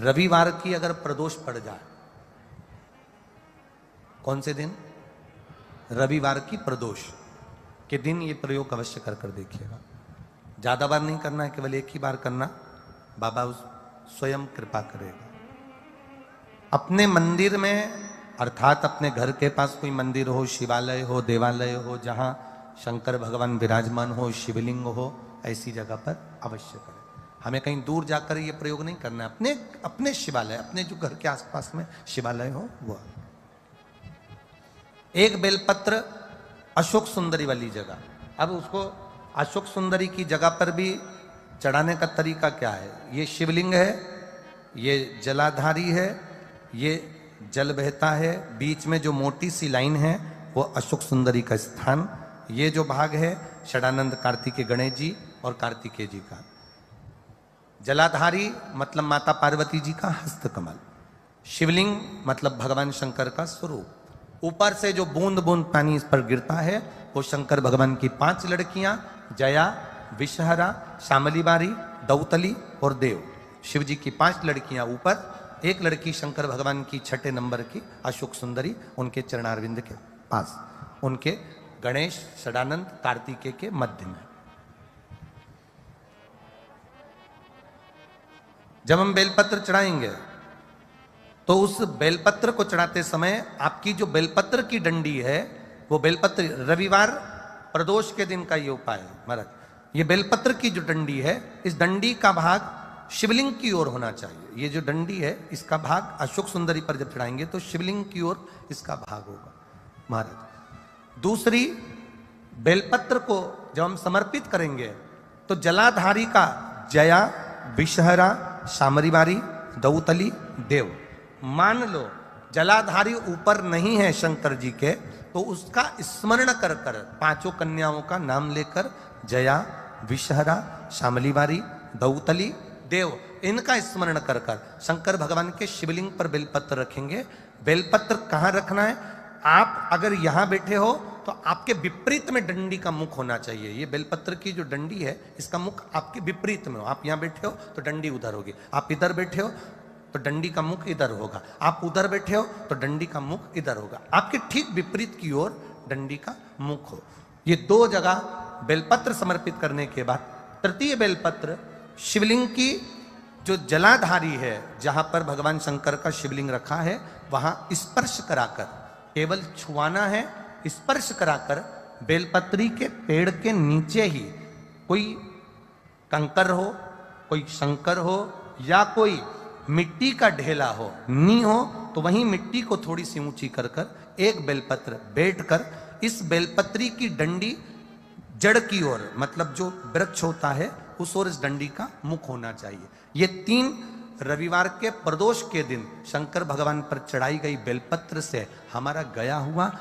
रविवार की अगर प्रदोष पड़ जाए, कौन से दिन? रविवार की प्रदोष के दिन ये प्रयोग अवश्य कर कर देखिएगा। ज्यादा बार नहीं करना है, केवल एक ही बार करना, बाबा स्वयं कृपा करेगा। अपने मंदिर में अर्थात अपने घर के पास कोई मंदिर हो, शिवालय हो, देवालय हो, जहां शंकर भगवान विराजमान हो, शिवलिंग हो, ऐसी जगह पर अवश्य करें। हमें कहीं दूर जाकर ये प्रयोग नहीं करना है। अपने अपने शिवालय, अपने जो घर के आसपास में शिवालय हो वो। एक बेलपत्र अशोक सुंदरी वाली जगह, अब उसको अशोक सुंदरी की जगह पर भी चढ़ाने का तरीका क्या है? ये शिवलिंग है, ये जलाधारी है, ये जल बहता है, बीच में जो मोटी सी लाइन है वो अशोक सुंदरी का स्थान, ये जो भाग है षडानंद कार्तिकेय गणेश जी और कार्तिकेय जी का। जलाधारी मतलब माता पार्वती जी का हस्त कमल, शिवलिंग मतलब भगवान शंकर का स्वरूप। ऊपर से जो बूंद बूंद पानी इस पर गिरता है वो शंकर भगवान की 5 लड़कियां, जया, विषहरा, शामलीबारी, दौतली और देव। शिव जी की 5 लड़कियां ऊपर, एक लड़की शंकर भगवान की 6 नंबर की अशोक सुंदरी उनके चरणारविंद के पास, उनके गणेश षडानंद कार्तिकेय के मध्य में। जब हम बेलपत्र चढ़ाएंगे तो उस बेलपत्र को चढ़ाते समय आपकी जो बेलपत्र की डंडी है वो बेलपत्र, रविवार प्रदोष के दिन का ये उपाय है महाराज, ये बेलपत्र की जो डंडी है इस डंडी का भाग शिवलिंग की ओर होना चाहिए। ये जो डंडी है इसका भाग अशोक सुंदरी पर जब चढ़ाएंगे तो शिवलिंग की ओर इसका भाग होगा महाराज। दूसरी, बेलपत्र को जब हम समर्पित करेंगे तो जलाधारी का जया, विषहरा, शामरीबारी, दौतली, देव, मान लो जलाधारी ऊपर नहीं है शंकर जी के तो उसका स्मरण कर कर 5 कन्याओं का नाम लेकर जया, विषहरा, शामलीबारी, दौतली, देव, इनका स्मरण कर कर शंकर भगवान के शिवलिंग पर बेलपत्र रखेंगे। बेलपत्र कहां रखना है? आप अगर यहां बैठे हो तो आपके विपरीत में डंडी का मुख होना चाहिए। ये बेलपत्र की जो डंडी है इसका मुख आपके विपरीत में हो। आप यहां बैठे हो तो डंडी उधर होगी, आप इधर बैठे हो तो डंडी का मुख इधर होगा, आप उधर बैठे हो तो डंडी का मुख इधर होगा। आपके ठीक विपरीत की ओर डंडी का मुख हो। ये 2 जगह बेलपत्र समर्पित करने के बाद तृतीय बेलपत्र शिवलिंग की जो जलाधारी है, जहां पर भगवान शंकर का शिवलिंग रखा है वहां स्पर्श कराकर, केवल छुआना है, स्पर्श कराकर बेलपत्री के पेड़ के नीचे ही कोई कंकर हो, कोई शंकर हो या कोई मिट्टी का ढेला हो, नी हो तो वहीं मिट्टी को थोड़ी सी ऊंची कर कर एक बेलपत्र बैठकर इस बेलपत्री की डंडी जड़ की ओर, मतलब जो वृक्ष होता है उस ओर इस डंडी का मुख होना चाहिए। ये 3 रविवार के प्रदोष के दिन शंकर भगवान पर चढ़ाई गई बेलपत्र से हमारा गया हुआ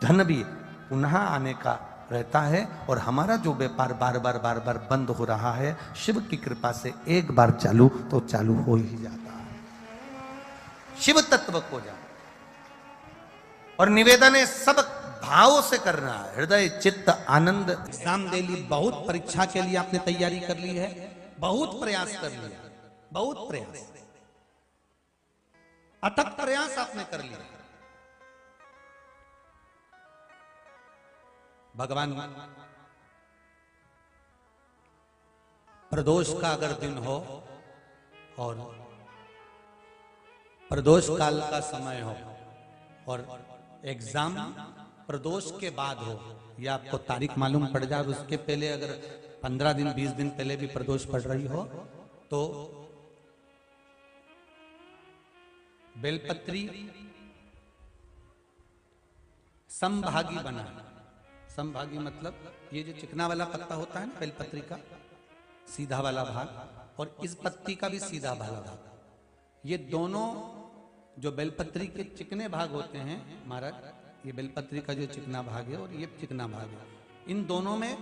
धन भी पुनः आने का रहता है और हमारा जो व्यापार बार बार बंद हो रहा है शिव की कृपा से एक बार चालू तो चालू हो ही जाता है। शिव तत्व को जान और निवेदन है सब भाव से करना है, हृदय चित्त आनंद। एग्जाम दे ली, बहुत परीक्षा के लिए आपने तैयारी कर ली है, बहुत प्रयास कर लिया, बहुत प्रयास, अथक प्रयास आपने कर लिया। भगवान प्रदोष का अगर दिन हो और प्रदोष काल का समय हो और एग्जाम प्रदोष के बाद हो या आपको तारीख मालूम पड़ जाए, उसके पहले अगर 15 दिन 20 दिन पहले भी प्रदोष पड़ रही हो तो बेलपत्री समभागी बना। समभागी मतलब ये जो चिकना वाला पत्ता होता है ना बेलपत्री का, सीधा वाला भाग और इस पत्ती का भी सीधा वाला भाग, ये दोनों जो बेलपत्री के चिकने भाग होते हैं महाराज, ये बेलपत्री का जो चिकना भाग है और ये चिकना भाग है, इन दोनों में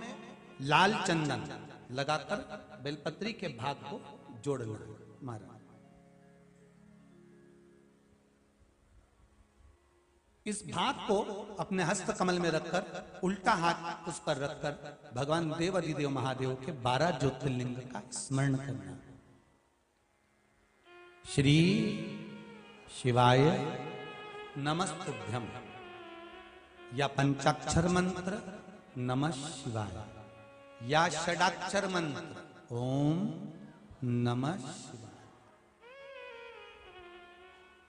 लाल चंदन लगाकर बेलपत्री के भाग को जोड़ना महाराज। इस भाग को अपने हस्त कमल में रखकर उल्टा हाथ उस पर रखकर भगवान देव अधिदेव महादेव के 12 ज्योतिर्लिंग का स्मरण करना। श्री शिवाय नमस्तुभ्यम, या पंचाक्षर मंत्र नमः शिवाय, या षडाक्षर मंत्र ओम नमः शिवाय।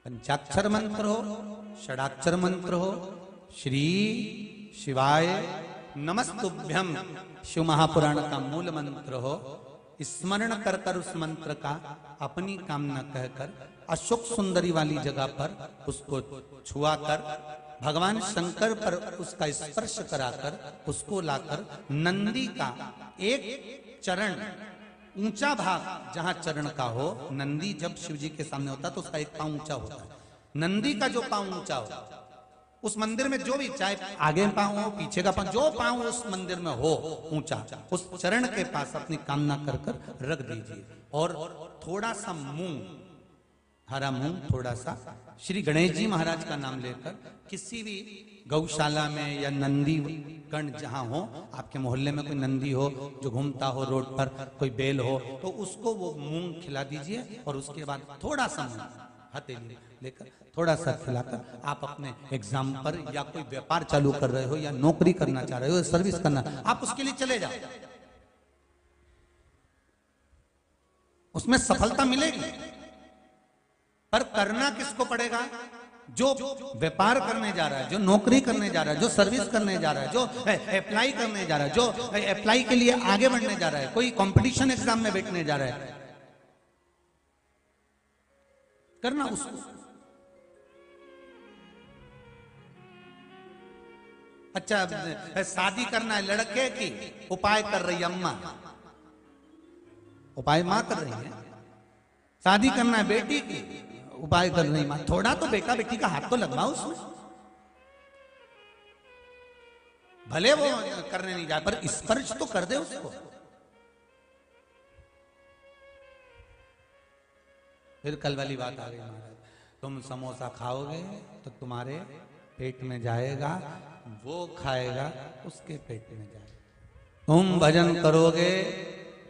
पंचाक्षर मंत्र हो, षडाक्षर मंत्र हो, श्री शिवाय नमस्तुभ्यम शिव महापुराण का मूल मंत्र हो, स्मरण कर कर उस मंत्र का अपनी कामना कहकर अशोक सुंदरी वाली जगह पर उसको छुआ कर भगवान शंकर पर उसका स्पर्श कराकर उसको लाकर नंदी का एक चरण ऊंचा भाग जहां चरण का हो, नंदी जब शिव जी के सामने होता है तो उसका एक पांव ऊंचा होता है, नंदी का जो पांव ऊंचा हो उस मंदिर में जो भी, चाहे आगे पांव हो पीछे का पांव, जो पांव उस मंदिर में हो ऊंचा, उस चरण के पास अपनी कामना कर कर रख दीजिए और थोड़ा सा मूंग, हरा मूंग थोड़ा सा, श्री गणेश जी महाराज का नाम लेकर किसी भी गौशाला में या नंदी गण जहां हो, आपके मोहल्ले में कोई नंदी हो जो घूमता हो रोड पर, कोई बैल हो, तो उसको वो मूंग खिला दीजिए और उसके बाद थोड़ा सा मूंग हथेली लेकर थोड़ा सा खिलाकर आप अपने एग्जाम पर या कोई व्यापार चालू कर रहे हो या नौकरी करना चाह रहे हो, सर्विस करना, आप उसके लिए चले जाओ, उसमें सफलता मिलेगी। पर करना किसको पड़ेगा? जो व्यापार करने जा रहा है, जो नौकरी करने जा रहा है, जो सर्विस करने जा रहा है, जो अप्लाई करने जा रहा है, जो अप्लाई के लिए आगे बढ़ने जा रहा है, कोई कंपटीशन एग्जाम में बैठने जा रहा है, करना उसको। अच्छा, शादी करना है लड़के की, उपाय कर रही अम्मा, उपाय मां कर रही है। शादी करना है बेटी की, उपाय कर रही मां। थोड़ा तो बेटा बेटी का हाथ तो लगवाओ उसमें, भले वो करने नहीं जाए पर स्पर्श तो कर दे उसको। फिर कल वाली बात आ गई महाराज, तुम समोसा खाओगे तो तुम्हारे पेट में जाएगा, वो खाएगा उसके पेट में जाएगा। तुम भजन करोगे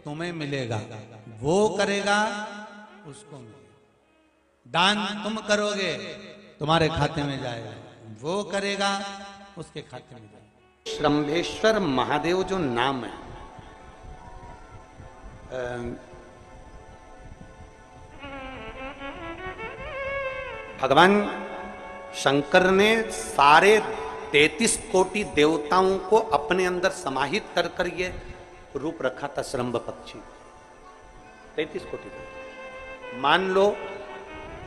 तुम्हें मिलेगा, वो करेगा उसको मिलेगा। दान तुम करोगे तुम्हारे खाते में जाएगा, वो करेगा उसके खाते में जाएगा। श्रंभेश्वर महादेव जो नाम है, भगवान शंकर ने सारे 33 कोटि देवताओं को अपने अंदर समाहित कर कर ये रूप रखा था श्रंभ पक्षी। 33 कोटि। मान लो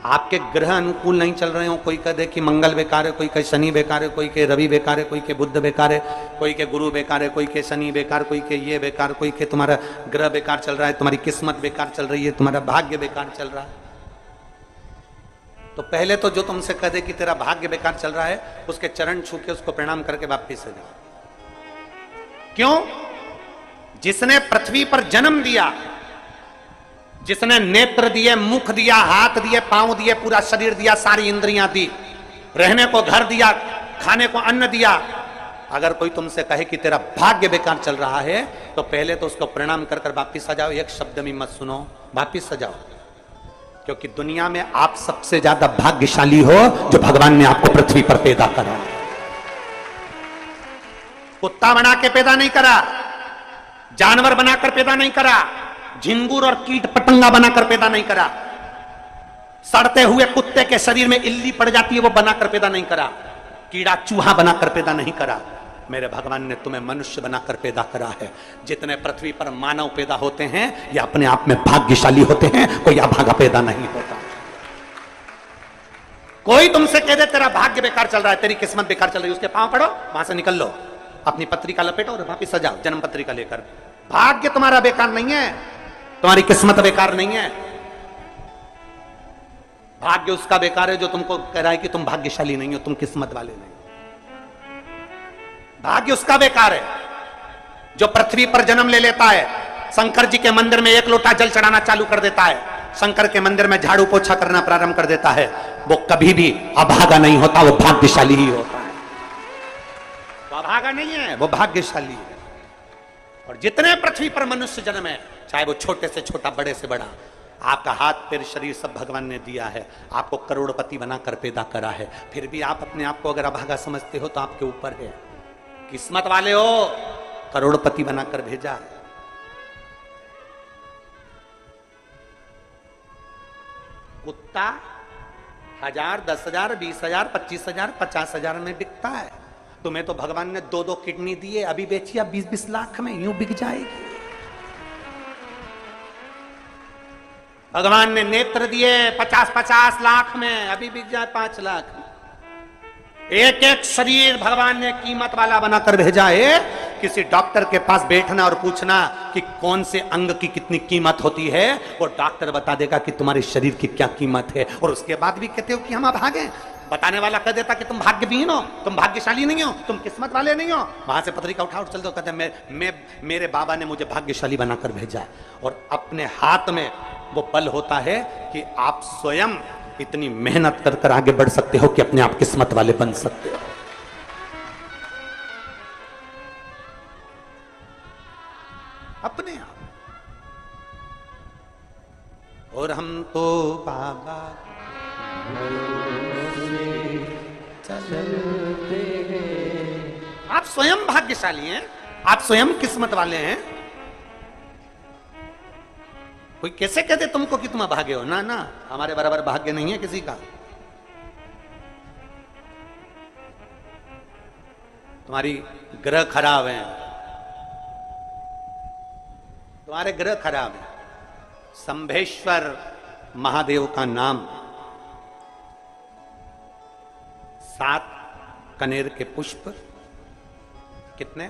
आपके ग्रह अनुकूल नहीं चल रहे हो, कोई कह दे कि मंगल बेकार है, कोई कहे शनि बेकार है, कोई के रवि बेकार है, कोई के बुध बेकार है, कोई के गुरु बेकार है, कोई के शनि बेकार, कोई के ये बेकार, कोई के तुम्हारा ग्रह बेकार चल रहा है, तुम्हारी किस्मत बेकार चल रही है, तुम्हारा भाग्य बेकार चल रहा है। तो पहले तो जो तुमसे कह दे कि तेरा भाग्य बेकार चल रहा है, उसके चरण छू के उसको प्रणाम करके वापिस से जाओ। क्यों? जिसने पृथ्वी पर जन्म दिया, जिसने नेत्र दिए, मुख दिया, हाथ दिए, पांव दिए, पूरा शरीर दिया, सारी इंद्रियां दी, रहने को घर दिया, खाने को अन्न दिया, अगर कोई तुमसे कहे कि तेरा भाग्य बेकार चल रहा है तो पहले तो उसको प्रणाम कर कर वापिस आ जाओ। एक शब्द में मत सुनो, वापिस आ जाओ। क्योंकि दुनिया में आप सबसे ज्यादा भाग्यशाली हो जो भगवान ने आपको पृथ्वी पर पैदा करा। कुत्ता बना के पैदा नहीं करा, जानवर बनाकर पैदा नहीं करा, झिंगुर और कीट पतंगा बनाकर पैदा नहीं करा, सड़ते हुए कुत्ते के शरीर में इल्ली पड़ जाती है वो बनाकर पैदा नहीं करा, कीड़ा चूहा बनाकर पैदा नहीं करा। मेरे भगवान ने तुम्हें मनुष्य बनाकर पैदा करा है। जितने पृथ्वी पर मानव पैदा होते हैं ये अपने आप में भाग्यशाली होते हैं, कोई अभागा पैदा नहीं होता। कोई तुमसे कह दे तेरा भाग्य बेकार चल रहा है, तेरी किस्मत बेकार चल रही है, उसके पांव पड़ो, वहां से निकल लो, अपनी पत्रिका लपेटो और वापिस आ जाओ जन्म पत्रिका लेकर। भाग्य तुम्हारा बेकार नहीं है, तुम्हारी किस्मत बेकार नहीं है। भाग्य उसका बेकार है जो तुमको कह रहा है कि तुम भाग्यशाली नहीं हो, तुम किस्मत वाले नहीं। भाग्य उसका बेकार है जो पृथ्वी पर जन्म ले लेता है, शंकर जी के मंदिर में 1 लोटा जल चढ़ाना चालू कर देता है, शंकर के मंदिर में झाड़ू पोछा करना प्रारंभ कर देता है, वो कभी भी अभागा नहीं होता, वो भाग्यशाली ही होता है। वो अभागा नहीं है, वो भाग्यशाली है। और जितने पृथ्वी पर मनुष्य जन्म है, चाहे वो छोटे से छोटा, बड़े से बड़ा, आपका हाथ पैर शरीर सब भगवान ने दिया है, आपको करोड़पति बनाकर पैदा करा है, फिर भी आप अपने आप को अगर अभागा समझते हो तो आपके ऊपर है। किस्मत वाले हो, करोड़पति बनाकर भेजा है। कुत्ता 1000, 10,000, 20,000, 25,000, 50,000 में बिकता है। तुम्हें तो भगवान ने 2-2 किडनी दिए, अभी बेचिए 20-20 लाख में, यूं बिक जाएगी। भगवान ने नेत्र दिए 50-50 लाख में, अभी बिक जाए 5 लाख में। एक एक शरीर भगवान ने कीमत वाला बनाकर भेजा है। किसी डॉक्टर के पास बैठना और पूछना कि कौन से अंग की कितनी कीमत होती है, वो डॉक्टर बता देगा कि तुम्हारे शरीर की क्या कीमत है। और उसके बाद भी कहते हो कि हम अभागे। बताने वाला कह देता कि तुम भाग्यहीन हो, तुम भाग्यशाली नहीं हो, तुम किस्मत वाले नहीं हो। वहां से पत्रिका उठा चल दो, कहते मेरे बाबा ने मुझे भाग्यशाली बनाकर भेजा है। और अपने हाथ में वो बल होता है कि आप स्वयं इतनी मेहनत कर कर आगे बढ़ सकते हो कि अपने आप किस्मत वाले बन सकते हो। अपने आप। और हम तो बाबा चलते हैं। आप स्वयं भाग्यशाली हैं, आप स्वयं किस्मत वाले हैं। कोई कैसे कहते तुमको कि तुम अभागे हो? ना ना, हमारे बराबर भाग्य नहीं है किसी का। तुम्हारी ग्रह खराब है, तुम्हारे ग्रह खराब है। संभेश्वर महादेव का नाम 7 कनेर के पुष्प, कितने?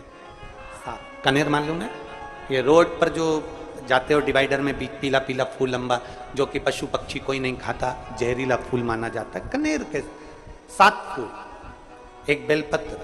7 कनेर मान लो ना। ये रोड पर जो जाते हो डिवाइडर में पीला पीला फूल लंबा, जो कि पशु पक्षी कोई नहीं खाता, जहरीला फूल माना जाता है। कनेर के 7 फूल, एक बेलपत्र,